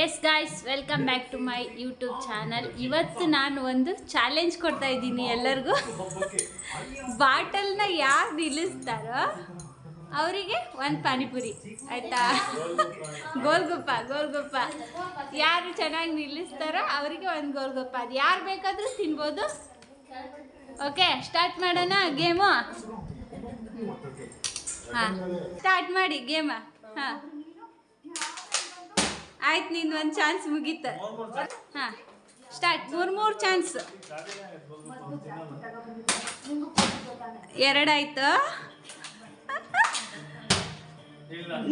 S guys, welcome back to my YouTube channel. ಇವತ್ತು ನಾನು ಒಂದು ಚಾಲೆಂಜ್ ಕೊಡ್ತಾ ಇದ್ದೀನಿ ಎಲ್ಲರಿಗೂ. ಬಾಟಲ್ನ ಯಾರು ನಿಲ್ಲಿಸ್ತಾರೋ ಅವರಿಗೆ ಒಂದು ಪಾನಿಪುರಿ, ಆಯಿತಾ? ಗೋಲ್ಗಪ್ಪ ಯಾರು ಚೆನ್ನಾಗಿ ನಿಲ್ಲಿಸ್ತಾರೋ ಅವರಿಗೆ ಒಂದು ಗೋಲ್ಗಪ್ಪ. ಅದು ಯಾರು ಬೇಕಾದರೂ ತಿನ್ಬೋದು. ಓಕೆ, ಸ್ಟಾರ್ಟ್ ಮಾಡೋಣ ಗೇಮು. ಹಾಂ, ಸ್ಟಾರ್ಟ್ ಮಾಡಿ ಗೇಮ. ಹಾಂ, ಆಯ್ತು, ನಿಂದು ಒಂದು ಚಾನ್ಸ್ ಮುಗೀತು. ಹಾಂ, ಸ್ಟಾರ್ಟ್. ಮೂರು ಚಾನ್ಸ್. ಎರಡಾಯ್ತು.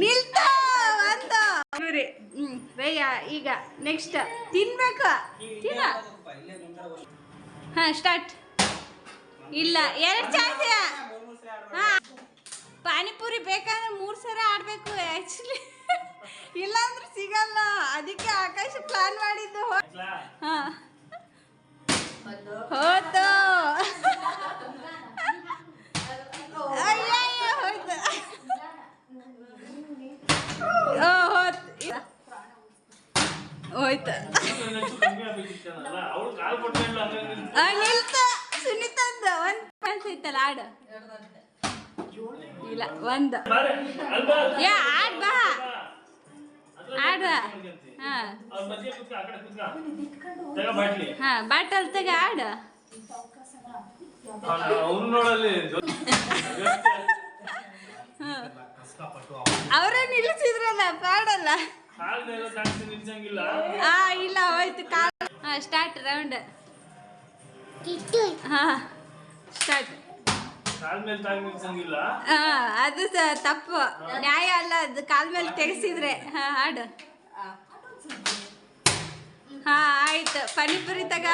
ನಿಲ್ತ ಒಂದು. ರಯ್ಯ, ಈಗ ನೆಕ್ಸ್ಟ್ ತಿನ್ಬೇಕು. ತಿನ್ನ. ಹಾಂ, ಸ್ಟಾರ್ಟ್. ಇಲ್ಲ, ಎರಡು ಚಾನ್ಸ್. ಹಾಂ, ಪಾನಿಪುರಿ ಬೇಕಾದ್ರೆ 3 ಸಲ ಆಡಬೇಕು ಆ್ಯಕ್ಚುಲಿ. ಇಲ್ಲಾಂದ್ರೆ ಸಿಗಲ್ಲ, ಅದಕ್ಕೆ ಆಕಾಶ ಪ್ಲಾನ್ ಮಾಡಿದ್ದು. ಹಾಂ, ಹೋಯ್ತು. ಅಯ್ಯಯ್ಯ, ಹೋಯ್ತು. ಹೋಯ್ತು. ನಿಲ್ತ. ಸುನೀತಂದು ಒಂದು ಚಾನ್ಸ್ ಐತಲ್ಲ, ಆಡು. ಇಲ್ಲ, ಒಂದು. ಯಾ, ಆಡ್ ಬಾ, ಆಡ. ಹಾಂ ಹಾಂ, ಬಾಟಲ್ ತಗ, ಆಡ. ಅವರೇ ನಿಲ್ಲಿಸಿದ್ರಲ್ಲ, ಪಾಡಲ್ಲ. ಇಲ್ಲ, ಹೋಯ್ತು. ಹಾಂ, ಸ್ಟಾರ್ಟ್. ರೌಂಡ್. ಹಾಂ, ಸ್ಟಾರ್ಟ್. ಅದು ತಪ್ಪು, ನ್ಯಾಯ ಅಲ್ಲ ಅದು. ಕಾಲ್ ಮೇಲೆ ತೆಗೆಸಿದ್ರೆ. ಹಾಂ, ಆಡು. ಹಾಂ, ಆಯ್ತು. ಪಾನಿಪುರಿ ತಗ.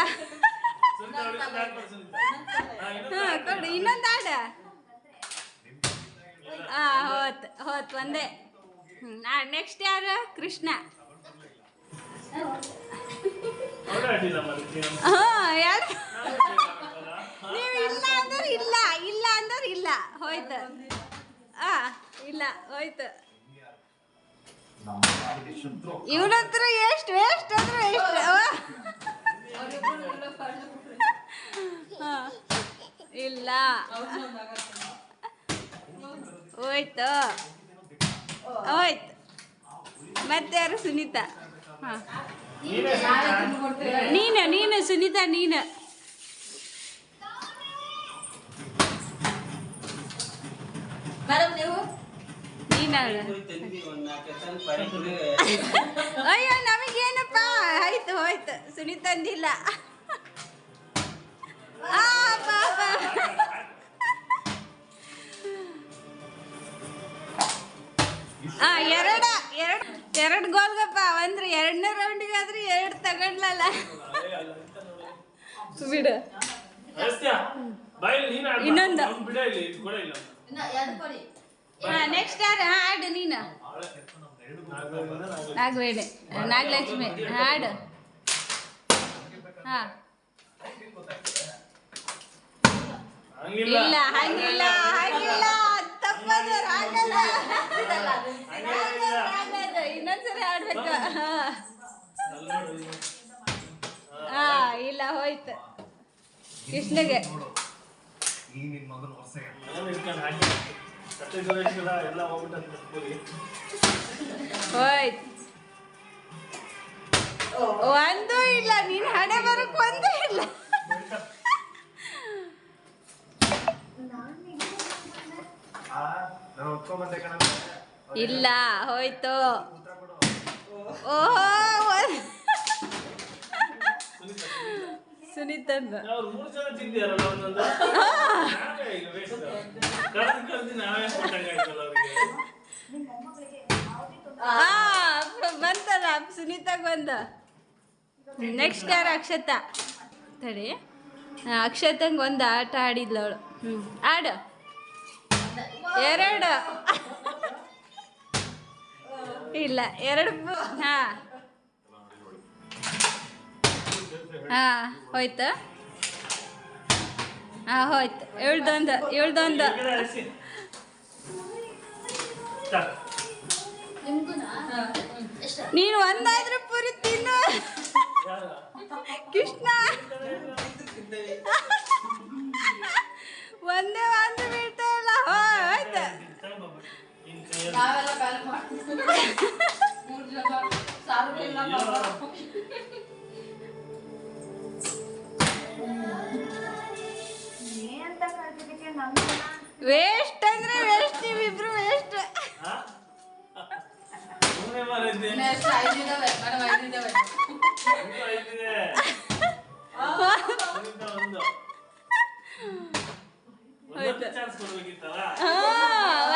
ಹಾಂ, ಕೊಡು. ಇನ್ನೊಂದು ಆಡ. ಹಾಂ, ಹೋತ್ ಒಂದೇ. ನೆಕ್ಸ್ಟ್ ಯಾರು? ಕೃಷ್ಣ. ಹಾಂ, ಯಾರು? ನೀವು ಇಲ್ಲ ಅಂದ್ರೆ ಇಲ್ಲ, ಇಲ್ಲ ಅಂದ್ರೆ ಇಲ್ಲ. ಹೋಯ್ತು. ಇಲ್ಲ, ಹೋಯ್ತು. ಇವನ ಹತ್ರ ಎಷ್ಟು ವೇಸ್ಟ್ ಅಂದ್ರೆ ಎಷ್ಟು. ಇಲ್ಲ, ಹೋಯ್ತು. ಹೋಯ್ತು. ಮತ್ತೆ ಯಾರು? ಸುನೀತಾ. ಹಾಂ, ನೀನು ಸುನೀತಾ, ನೀನು. ಅಯ್ಯೋ, ನಮಗೇನಪ್ಪ. ಆಯ್ತು, ಹೋಯ್ತು. ಸುನೀತಂದಿಲ್ಲ. ಎರಡು ಗೋಲ್ಗಪ್ಪ. ಅಂದ್ರೆ 2ನೇ ರೌಂಡಿಗೆ ಆದ್ರೆ 2 ತಗೊಂಡ್ಲಲ್ಲ. ಬಿಡು. ಇನ್ನೊಂದು. ನೆಕ್ಸ್ಟ್ ಯಾರು? ಹಾಡು ನೀನು. ನಾಗಲಕ್ಷ್ಮಿ, ಹಾಡು. ಹಾಂ, ಇಲ್ಲ, ಹಂಗಿಲ್ಲ, ತಪ್ಪದು. ಆಗಲ್ಲ. ಇನ್ನೊಂದ್ಸರಿ ಆಡ್ಬೇಕು. ಹಾಂ, ಇಲ್ಲ, ಹೋಯ್ತು. ಕೃಷ್ಣಗೆ. ಹೋಯ್ತು. ಒಂದು ಇಲ್ಲ. ನೀನು ಹಣೆ ಬರಕ್ ಒಂದೇ ಇಲ್ಲ. ಇಲ್ಲ, ಹೋಯ್ತು. ಓಹೋ, ಸುನೀತಂದು. ಬಂತಲ್ಲ, ಸುನೀತಾಗ ಬಂದ. ನೆಕ್ಸ್ಟ್ ಯಾರು? ಅಕ್ಷತಾ. ತಡಿ, ಅಕ್ಷತಂಗೆ ಒಂದು ಆಟ ಆಡಿದ್ಲವಳು. ಆಡು. ಎರಡು. ಇಲ್ಲ, 2. ಹಾಂ ಹಾಂ, ಹೋಯ್ತು. ಹಾಂ, ಹೋಯ್ತು. ಇವಳ್ದೊಂದು. ನೀನು ಒಂದಾದ್ರೂ ಪೂರಿ ತಿನ್ನು ಕೃಷ್ಣ. ಒಂದೇ ಒಂದು ಬೀಳ್ತಾ ಇಲ್ಲ. ಆಯ್ತು ವೇಸ್ಟ್ ಅಂದ್ರೆ ವೇಸ್ಟ್, ನೀವಿಬ್ರು ವೇಸ್ಟ್.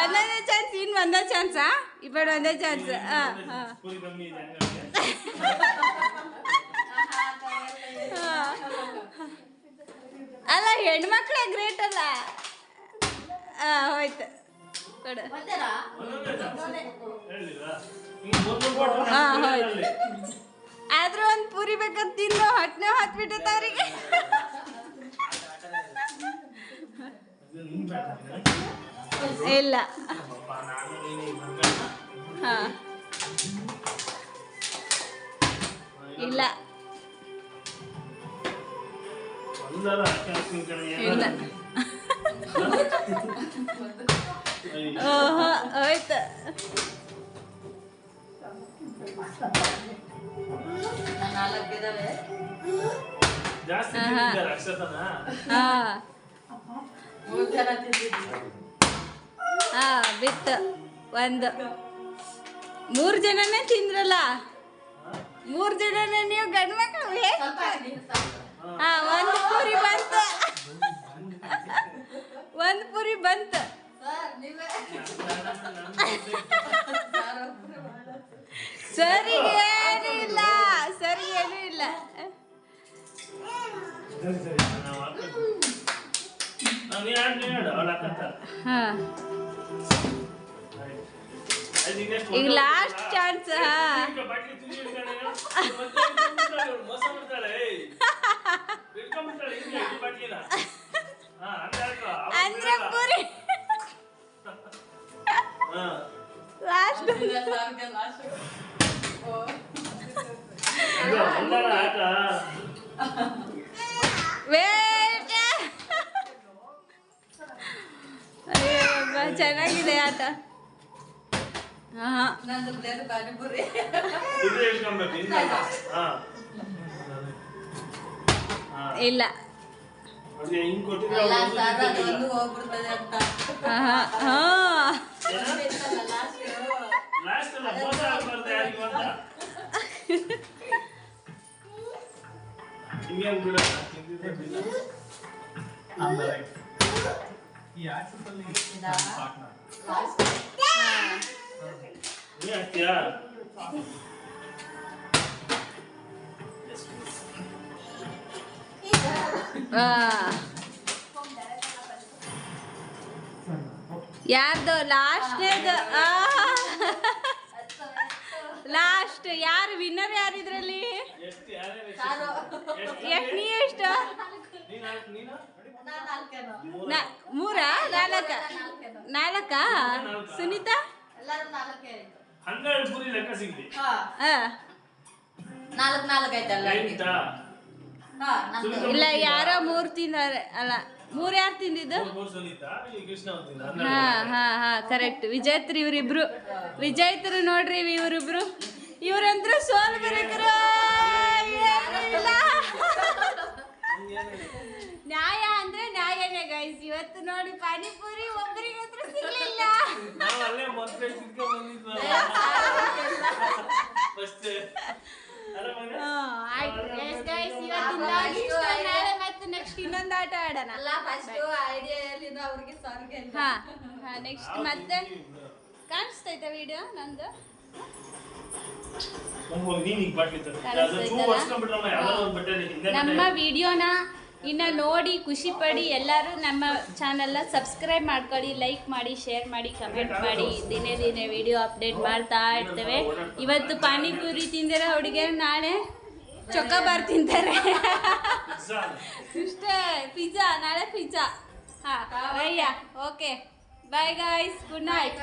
ಒಂದೊಂದೇ ಚಾನ್ಸ್, ಇನ್ನು ಒಂದೇ ಚಾನ್ಸಾ? ಇಬ್ಬರು ಒಂದೇ ಚಾನ್ಸ್. ಅಲ್ಲ ಹೆಣ್ಮಕ್ಳೇ ಗ್ರೇಟ್ ಅಲ್ಲ. ಹೋಯ್ತು ಕೊಡು. ಹೌದು. ಆದ್ರೂ ಒಂದು ಪೂರಿ ಬೇಕಂತ ತಿಂದು ಹೊಟ್ಟೆ ಹತ್ಬಿಟ್ಟೈತೆ ಅವರಿಗೆ. ಇಲ್ಲ ಹಾ ಇಲ್ಲ ಇಲ್ಲ. ಓಹೋ ಹೋಯ್ತು. ಬಿತ್ತು ಒಂದು. 3 ಜನನೇ ತಿಂದ್ರಲ್ಲ, 3 ಜನನೇ ನೀವು ಗಂಡು ಮಕ್ಕಳು. ಒಂದು ಪೂರಿ ಬಂತು, ಒಂದು ಪೂರಿ ಬಂತು. ಸರಿಗೆ ಏನೂ ಇಲ್ಲ, ಸರಿಗೆ ಏನೂ ಇಲ್ಲ. ಈಗ ಲಾಸ್ಟ್ ಚಾನ್ಸ್. ಅಂದ್ರೆ ಪೂರಿ ಲಾಸ್ಟ್. ಚೆನ್ನಾಗಿದೆ ಆಟ. ಇಲ್ಲ ಯಾರ್ದು ಲಾಸ್ಟ್ನೇದು? ಲಾಸ್ಟ್ ಯಾರು ವಿನ್ನರ್? ಯಾರು ಇದ್ರಲ್ಲಿ? ನೀ ಎಷ್ಟು? 3 4 ಸುನೀತಾ ಇಲ್ಲ, ಯಾರೋ 3 ತಿಂದಾರೆ. ಅಲ್ಲ 3 ಯಾರು ತಿಂದಿದ್ದು? ಕರೆಕ್ಟ್. ವಿಜೇತ್ರು ಇವರಿಬ್ರು. ವಿಜೇತ್ರು ನೋಡ್ರಿ ಇವರಿಬ್ರು. ಇವ್ರಂದ್ರು ಸೋಲ್ ಬರೀಕರು. ನ್ಯಾಯ ಅಂದ್ರೆ ನ್ಯಾಯನೇ ಗೈಸ್. ಇವತ್ತು ನೋಡಿ ಪಾನಿಪುರಿ ಒಬ್ಬರಿಗಂತೂ ಸಿಗ್ಲಿಲ್ಲ. ಮತ್ತೆ ನೆಕ್ಸ್ಟ್ ಇನ್ನೊಂದು ಆಟ ಆಡೋಣ. ನೆಕ್ಸ್ಟ್ ಮತ್ತೆ ಕಾಣಿಸ್ತೈತೆ ವಿಡಿಯೋ ನಂದು? ನಮ್ಮ ವಿಡಿಯೋನ ಇನ್ನು ನೋಡಿ ಖುಷಿ ಪಡಿ. ಎಲ್ಲರೂ ನಮ್ಮ ಚಾನಲ್ನ ಸಬ್ಸ್ಕ್ರೈಬ್ ಮಾಡ್ಕೊಳ್ಳಿ, ಲೈಕ್ ಮಾಡಿ, ಶೇರ್ ಮಾಡಿ, ಕಮೆಂಟ್ ಮಾಡಿ. ದಿನೇ ದಿನೇ ವಿಡಿಯೋ ಅಪ್ಡೇಟ್ ಮಾಡ್ತಾ ಇರ್ತೇವೆ. ಇವತ್ತು ಪಾನಿಪುರಿ ತಿಂದಿರೋ ಹುಡುಗಿಯರು ನಾಳೆ ಚೊಕೋಬಾರ್ ತಿಂತಾರೆ. ಇಷ್ಟೇ. ಪಿಜ್ಜಾ ನಾಳೆ ಪಿಜ್ಜಾ. ರಯ್ಯ. Okay bye guys, good night.